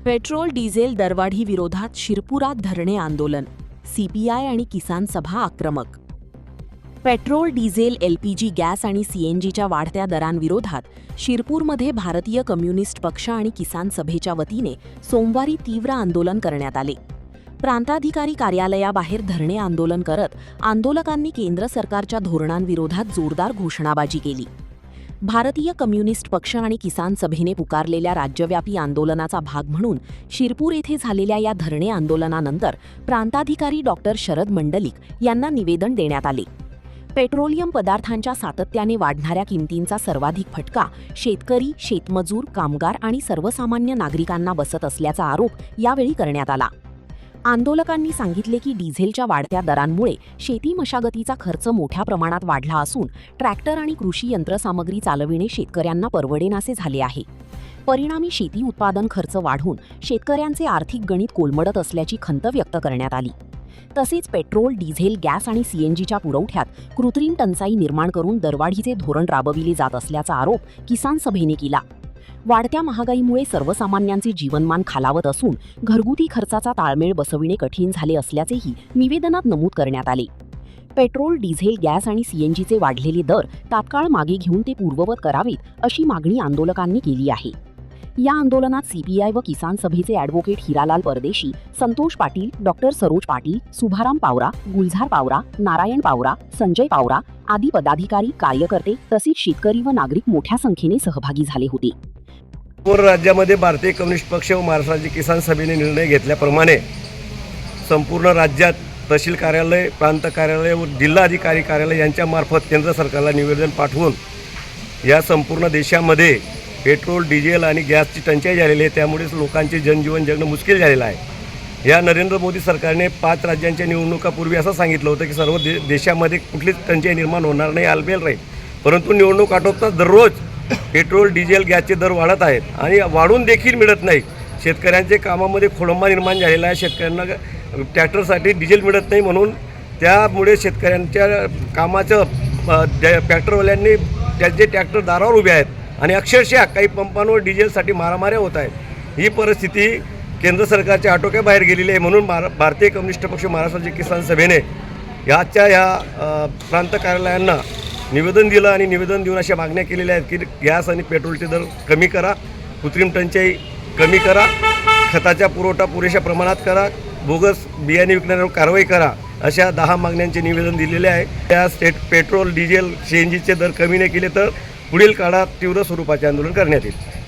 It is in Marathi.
पेट्रोल डिझेल दरवाढी विरोधात शिरपुरात धरणे आंदोलन, सीपीआय आणि किसान सभा आक्रमक. पेट्रोल डिझेल एलपीजी गॅस आणि सीएनजीच्या वाढत्या दरांविरोधात शिरपूरमध्ये भारतीय कम्युनिस्ट पक्ष आणि किसान सभेच्या वतीने सोमवारी तीव्र आंदोलन करण्यात आले. प्रांताधिकारी कार्यालयाबाहेर धरणे आंदोलन करत आंदोलकांनी केंद्र सरकारच्या धोरणांविरोधात जोरदार घोषणाबाजी केली. भारतीय कम्युनिस्ट पक्ष आणि किसान सभेने पुकारलेल्या राज्यव्यापी आंदोलनाचा भाग म्हणून शिरपूर येथे झालेल्या या धरणे आंदोलनानंतर प्रांताधिकारी डॉक्टर शरद मंडलिक यांना निवेदन देण्यात आले. पेट्रोलियम पदार्थांच्या सातत्याने वाढणाऱ्या किमतींचा सर्वाधिक फटका शेतकरी, शेतमजूर, कामगार आणि सर्वसामान्य नागरिकांना बसत असल्याचा आरोप यावेळी करण्यात आला. आंदोलकांनी सांगितले की डिझेलच्या वाढत्या दरांमुळे शेती मशागतीचा खर्च मोठ्या प्रमाणात वाढला असून ट्रॅक्टर आणि कृषी यंत्रसामग्री चालविणे शेतकऱ्यांना परवडेनासे झाले आहे. परिणामी शेती उत्पादन खर्च वाढून शेतकऱ्यांचे आर्थिक गणित कोलमडत असल्याची खंत व्यक्त करण्यात आली. तसेच पेट्रोल, डिझेल, गॅस आणि सीएनजीच्या पुरवठ्यात कृत्रिम टंचाई निर्माण करून दरवाढीचे धोरण राबविले जात असल्याचा आरोप किसान सभेने केला. वाढत्या महागाईमुळे सर्वसामान्यांचे जीवनमान खालावत असून घरगुती खर्चाचा ताळमेळ बसविणे कठीण झाले असल्याचेही निवेदनात नमूद करण्यात आले. पेट्रोल, डिझेल, गॅस आणि सीएनजीचे वाढलेले दर तात्काळ मागे घेऊन ते पूर्ववत करावेत अशी मागणी आंदोलकांनी केली आहे. या आंदोलनात सीपीआय व किसान सभेचे ॲडव्होकेट हिरालाल परदेशी, संतोष पाटील, डॉक्टर सरोज पाटील, सुभाराम पावरा, गुलझार पावरा, नारायण पावरा, संजय पावरा आदी पदाधिकारी, कार्यकर्ते तसेच शेतकरी व नागरिक मोठ्या संख्येने सहभागी झाले होते. राज्यामध्ये भारतीय कम्युनिस्ट पक्ष व महाराष्ट्र राज्य किसान सभेने निर्णय घेतल्याप्रमाणे संपूर्ण राज्यात तहसील कार्यालय, प्रांत कार्यालय व जिल्हाधिकारी कार्यालय यांच्यामार्फत केंद्र सरकारला निवेदन पाठवून या संपूर्ण देशामध्ये पेट्रोल, डिझेल आणि गॅसची टंचाई झालेली आहे. त्यामुळेच लोकांचे जनजीवन जगणं मुश्किल झालेलं आहे. या नरेंद्र मोदी सरकारने 5 राज्यांच्या निवडणुकापूर्वी असं सांगितलं होतं की सर्व देशामध्ये कुठलीच टंचाई निर्माण होणार नाही, आलबेल राहील. परंतु निवडणूक आटोपताच दररोज पेट्रोल, डिझेल, गॅसचे दर वाढत आहेत आणि वाढून देखील मिळत नाही. शेतकऱ्यांचे कामामध्ये खोळंबा निर्माण झालेला आहे. शेतकऱ्यांना ट्रॅक्टरसाठी डिझेल मिळत नाही, म्हणून त्यामुळे शेतकऱ्यांच्या कामाचं ट्रॅक्टरवाल्यांनी त्यांचे ट्रॅक्टर दारावर उभे आहेत आणि अक्षरशः काही पंपांवर डिझेलसाठी मारामाऱ्या होत आहेत. ही परिस्थिती केंद्र सरकारच्या आटोक्याबाहेर गेलेली आहे. म्हणून भारतीय कम्युनिस्ट पक्ष महाराष्ट्र राज्य किसान सभेने ह्या प्रांत कार्यालयांना निवेदन दिलं आणि निवेदन देऊन अशा मागण्या केलेल्या आहेत की गॅस आणि पेट्रोलचे दर कमी करा, कृत्रिम टंचाई कमी करा, खताचा पुरवठा पुरेशा प्रमाणात करा, बोगस बियाणे विकणाऱ्यावर कारवाई करा, अशा 10 मागण्यांचे निवेदन दिलेले आहे. त्या पेट्रोल, डिझेल, सीएनजीचे दर कमी नाही केले तर पुढील काळात तीव्र स्वरूपाचे आंदोलन करण्यात येईल.